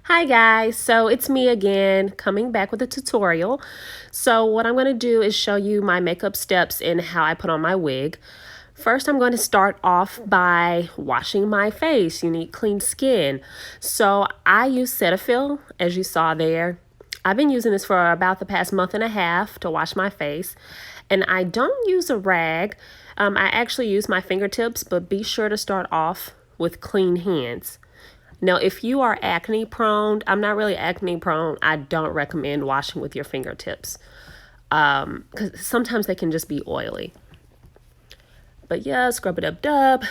Hi guys, so it's me again coming back with a tutorial. So what I'm going to do is show you my makeup steps and how I put on my wig. First, I'm going to start off by washing my face. You need clean skin. So I use Cetaphil, as you saw there. I've been using this for about the past month and a half to wash my face. And I don't use a rag. I actually use my fingertips, but be sure to start off with clean hands. Now, if you are acne prone, I'm not really acne prone. I don't recommend washing with your fingertips because sometimes they can just be oily. But yeah, scrub it up, dub.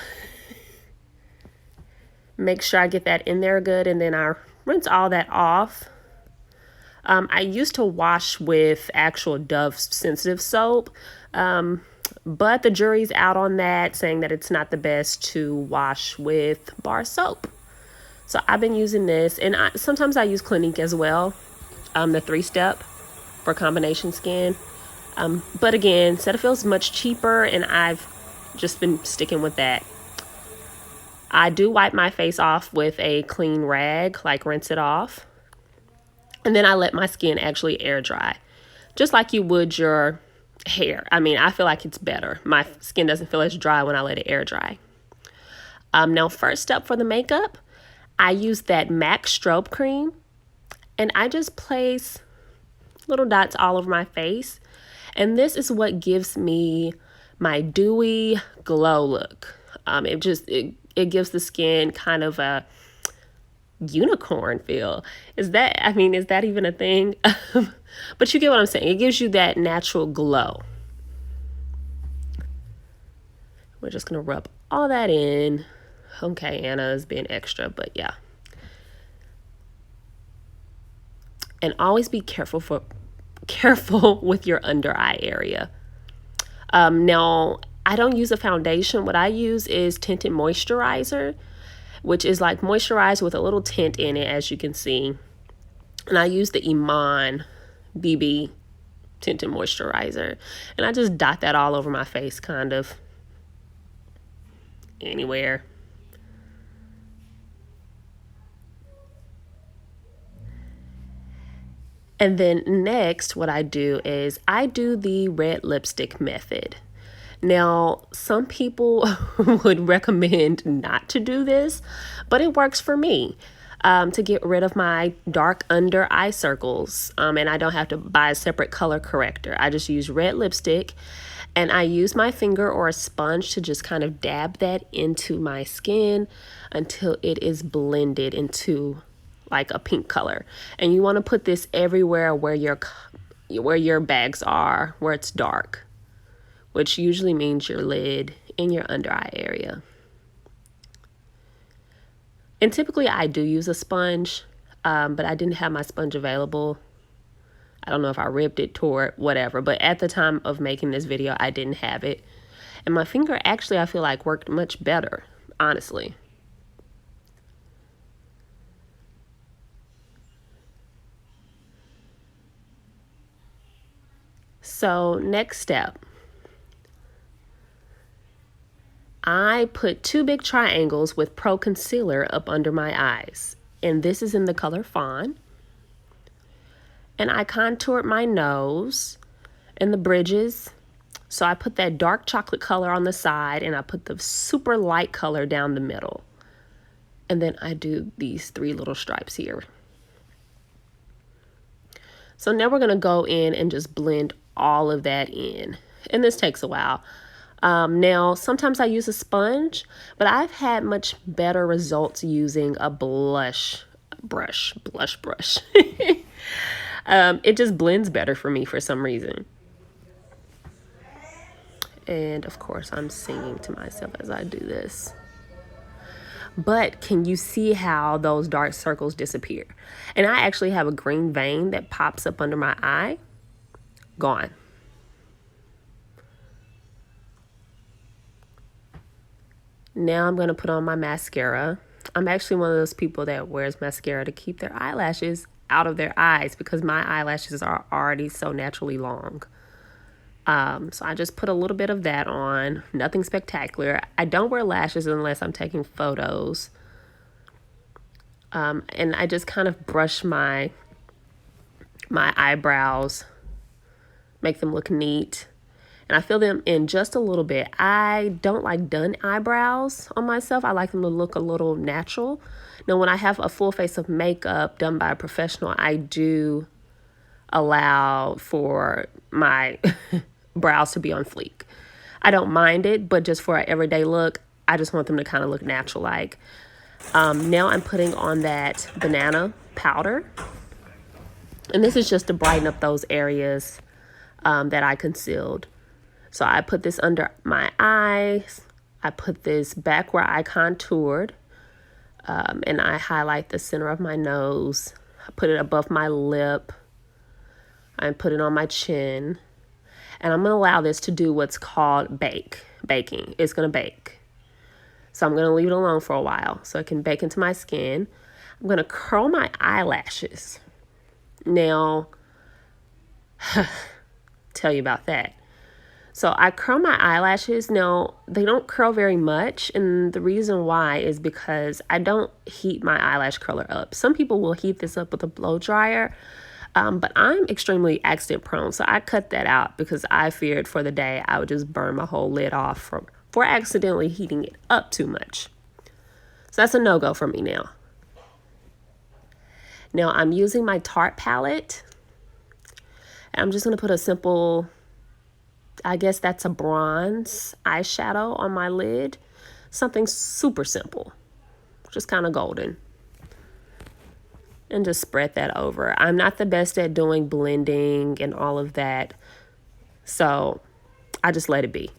Make sure I get that in there good, and then I rinse all that off. I used to wash with actual Dove sensitive soap, but the jury's out on that, saying that it's not the best to wash with bar soap. So I've been using this, and sometimes I use Clinique as well, the 3-step for combination skin. But again, Cetaphil is much cheaper, and I've just been sticking with that. I do wipe my face off with a clean rag, like rinse it off. And then I let my skin actually air dry, just like you would your hair. I mean, I feel like it's better. My skin doesn't feel as dry when I let it air dry. Now, first step for the makeup, I use that MAC Strobe Cream, and I just place little dots all over my face. And this is what gives me my dewy glow look. It gives the skin kind of a unicorn feel. Is that even a thing? But you get what I'm saying. It gives you that natural glow. We're just going to rub all that in. Okay, Anna's being extra, but yeah. And always be careful with your under eye area. Now, I don't use a foundation. What I use is tinted moisturizer, which is like moisturizer with a little tint in it, as you can see. And I use the Iman BB tinted moisturizer. And I just dot that all over my face, kind of anywhere. And then next, what I do is I do the red lipstick method. Now, some people would recommend not to do this, but it works for me to get rid of my dark under eye circles. And I don't have to buy a separate color corrector. I just use red lipstick, and I use my finger or a sponge to just kind of dab that into my skin until it is blended into like a pink color. And you want to put this everywhere where your bags are, where it's dark, which usually means your lid and your under eye area. And typically I do use a sponge, but I didn't have my sponge available. I don't know if I ripped it, tore it, whatever, but at the time of making this video, I didn't have it. And my finger actually, I feel like, worked much better, honestly. So next step, I put 2 big triangles with Pro Concealer up under my eyes. And this is in the color Fawn. And I contoured my nose and the bridges. So I put that dark chocolate color on the side, and I put the super light color down the middle. And then I do these 3 little stripes here. So now we're going to go in and just blend all of that in. And this takes a while. Now, sometimes I use a sponge, but I've had much better results using a blush brush. It just blends better for me for some reason. And of course, I'm singing to myself as I do this. But can you see how those dark circles disappear? And I actually have a green vein that pops up under my eye. Gone. Now I'm going to put on my mascara. I'm actually one of those people that wears mascara to keep their eyelashes out of their eyes because my eyelashes are already so naturally long. So I just put a little bit of that on. Nothing spectacular. I don't wear lashes unless I'm taking photos. And I just kind of brush my eyebrows, make them look neat. And I fill them in just a little bit. I don't like done eyebrows on myself. I like them to look a little natural. Now, when I have a full face of makeup done by a professional, I do allow for my brows to be on fleek. I don't mind it, but just for an everyday look, I just want them to kind of look natural like. Now I'm putting on that banana powder. And this is just to brighten up those areas that I concealed. So I put this under my eyes. I put this back where I contoured. And I highlight the center of my nose. I put it above my lip. I put it on my chin. And I'm going to allow this to do what's called baking. It's going to bake. So I'm going to leave it alone for a while so it can bake into my skin. I'm going to curl my eyelashes. Now, tell you about that. So I curl my eyelashes. Now, they don't curl very much. And the reason why is because I don't heat my eyelash curler up. Some people will heat this up with a blow dryer. But I'm extremely accident prone. So I cut that out because I feared for the day I would just burn my whole lid off for accidentally heating it up too much. So that's a no-go for me now. Now I'm using my Tarte palette. And I'm just going to put a simple, I guess that's a bronze eyeshadow on my lid. Something super simple, just kind of golden. And just spread that over. I'm not the best at doing blending and all of that, so I just let it be.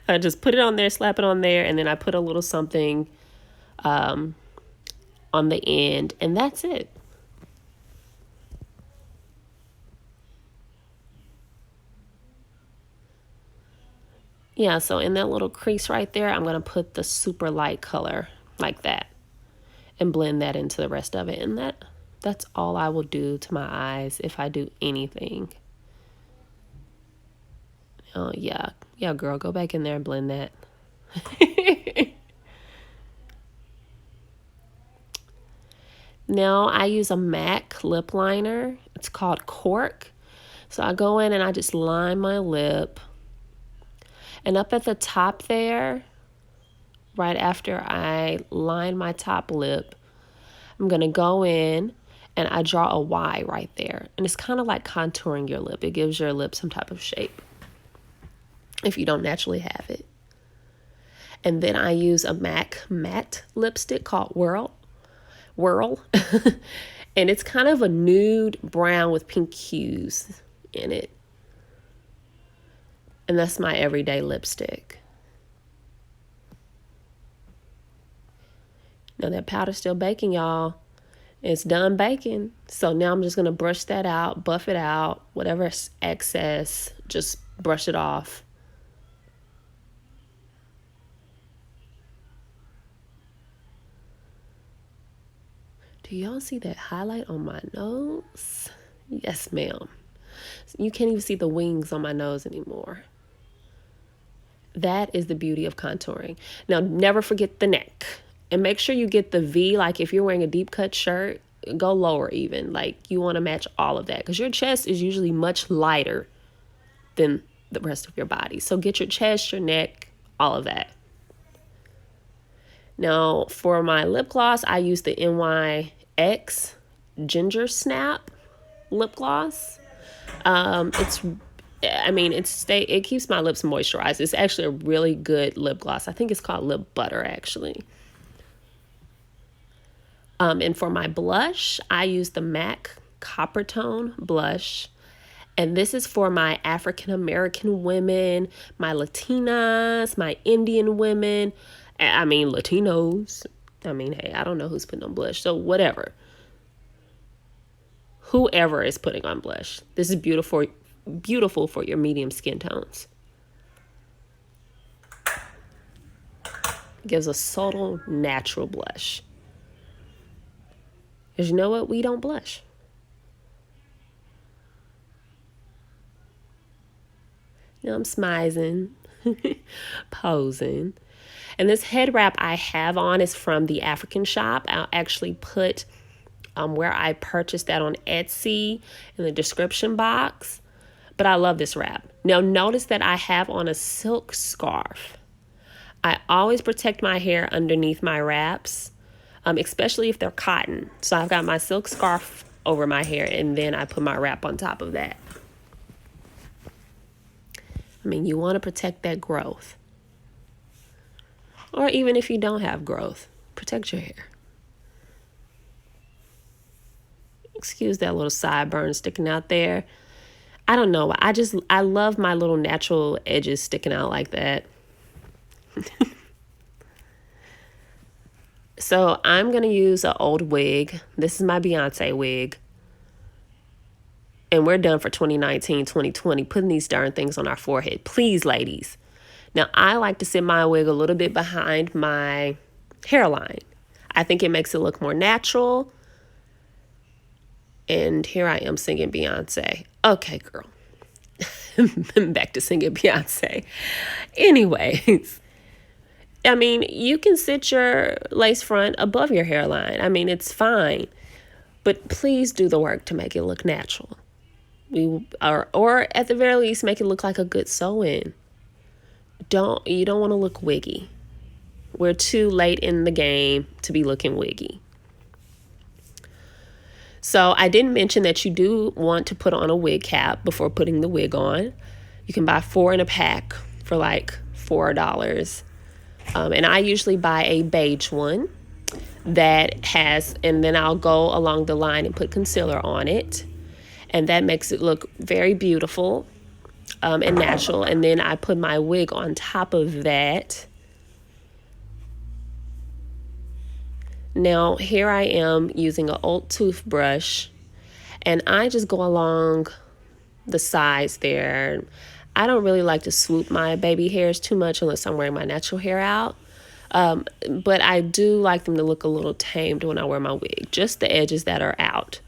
I just put it on there, slap it on there, and then I put a little something on the end, and that's it. Yeah, so in that little crease right there, I'm going to put the super light color like that and blend that into the rest of it. And that's all I will do to my eyes if I do anything. Oh, yeah. Yeah, girl, go back in there and blend that. Now I use a MAC lip liner. It's called Cork. So I go in and I just line my lip. And up at the top there, right after I line my top lip, I'm going to go in and I draw a Y right there. And it's kind of like contouring your lip. It gives your lip some type of shape if you don't naturally have it. And then I use a MAC matte lipstick called Whirl. And it's kind of a nude brown with pink hues in it. And that's my everyday lipstick. Now that powder's still baking, y'all. It's done baking. So now I'm just going to brush that out, buff it out, whatever's excess, just brush it off. Do y'all see that highlight on my nose? Yes, ma'am. You can't even see the wings on my nose anymore. That is the beauty of contouring. Now, never forget the neck. And make sure you get the V. Like if you're wearing a deep cut shirt, go lower even. Like you want to match all of that. Because your chest is usually much lighter than the rest of your body. So get your chest, your neck, all of that. Now, for my lip gloss, I use the NYX Ginger Snap lip gloss. It keeps my lips moisturized. It's actually a really good lip gloss. I think it's called Lip Butter, actually. And for my blush, I use the MAC Coppertone blush. And this is for my African American women, my Latinas, my Indian women. Latinos. Hey, I don't know who's putting on blush. So whatever. Whoever is putting on blush. This is beautiful for your medium skin tones. It gives a subtle, natural blush. Because you know what? We don't blush. Now I'm smizing, posing. And this head wrap I have on is from the African shop. I'll actually put where I purchased that on Etsy in the description box. But I love this wrap. Now notice that I have on a silk scarf. I always protect my hair underneath my wraps, especially if they're cotton. So I've got my silk scarf over my hair, and then I put my wrap on top of that. I mean, you want to protect that growth. Or even if you don't have growth, protect your hair. Excuse that little sideburn sticking out there. I don't know. I love my little natural edges sticking out like that. So I'm going to use an old wig. This is my Beyonce wig. And we're done for 2019, 2020, putting these darn things on our forehead. Please, ladies. Now, I like to sit my wig a little bit behind my hairline. I think it makes it look more natural. And here I am singing Beyonce. Okay, girl. Back to singing Beyonce. Anyways, I mean, you can sit your lace front above your hairline. I mean, it's fine. But please do the work to make it look natural. Or at the very least, make it look like a good sew-in. You don't want to look wiggy. We're too late in the game to be looking wiggy. So I didn't mention that you do want to put on a wig cap before putting the wig on. You can buy 4 in a pack for like $4. And I usually buy a beige one that has, and then I'll go along the line and put concealer on it. And that makes it look very beautiful and natural. And then I put my wig on top of that. Now, here I am using an old toothbrush. And I just go along the sides there. I don't really like to swoop my baby hairs too much unless I'm wearing my natural hair out. But I do like them to look a little tamed when I wear my wig. Just the edges that are out.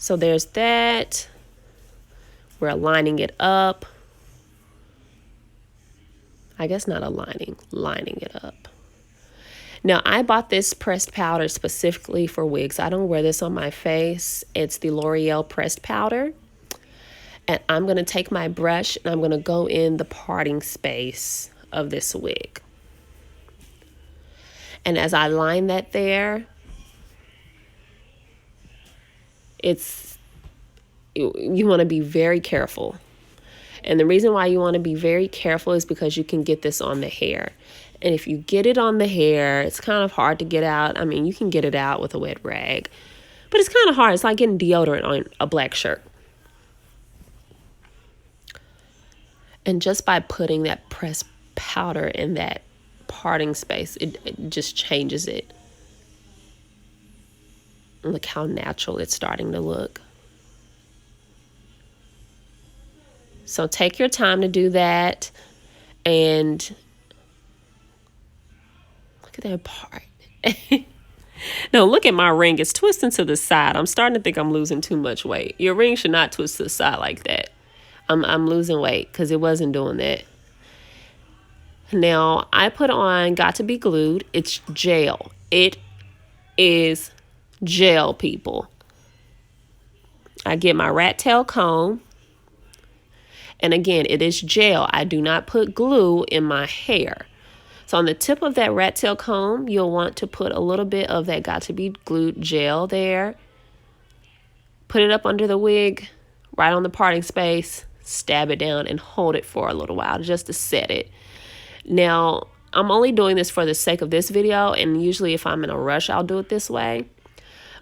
So there's that. We're lining it up. I guess not lining it up. Now, I bought this pressed powder specifically for wigs. I don't wear this on my face. It's the L'Oreal pressed powder. And I'm going to take my brush and I'm going to go in the parting space of this wig. And as I line that there, you want to be very careful. And the reason why you want to be very careful is because you can get this on the hair. And if you get it on the hair, it's kind of hard to get out. I mean, you can get it out with a wet rag, but it's kind of hard. It's like getting deodorant on a black shirt. And just by putting that pressed powder in that parting space, it just changes it. Look how natural it's starting to look. So take your time to do that. And look at that part. Now look at my ring. It's twisting to the side. I'm starting to think I'm losing too much weight. Your ring should not twist to the side like that. I'm losing weight because it wasn't doing that. Now I put on Got to Be Glued. It's gel. It is gel, people. I get my rat tail comb. And again, it is gel. I do not put glue in my hair. So on the tip of that rat tail comb, you'll want to put a little bit of that Got to Be Glued gel there. Put it up under the wig, right on the parting space, stab it down and hold it for a little while just to set it. Now, I'm only doing this for the sake of this video, and usually if I'm in a rush, I'll do it this way.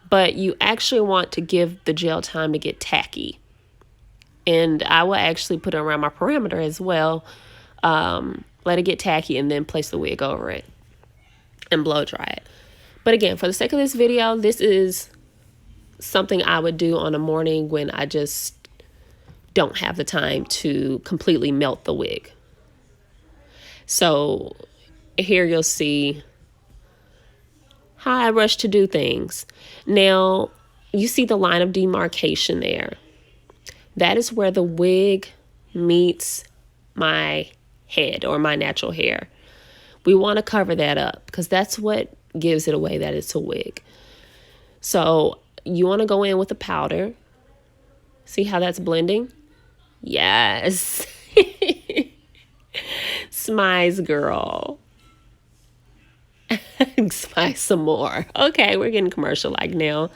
But you actually want to give the gel time to get tacky. And I will actually put it around my perimeter as well. Let it get tacky and then place the wig over it and blow dry it. But again, for the sake of this video, this is something I would do on a morning when I just don't have the time to completely melt the wig. So here you'll see how I rush to do things. Now, you see the line of demarcation there. That is where the wig meets my head or my natural hair. We want to cover that up because that's what gives it away that it's a wig. So you want to go in with a powder. See how that's blending? Yes. Smize, girl. Smize some more. Okay, we're getting commercial like now.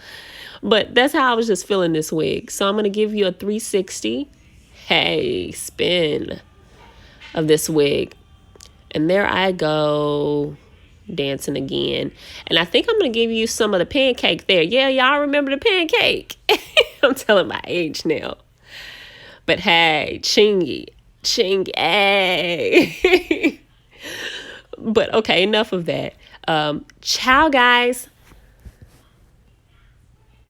But that's how I was just feeling this wig. So I'm going to give you a 360. Hey, spin of this wig. And there I go, dancing again. And I think I'm going to give you some of the pancake there. Yeah, y'all remember the pancake? I'm telling my age now. But hey, chingy. Hey. But okay, enough of that. Ciao, guys.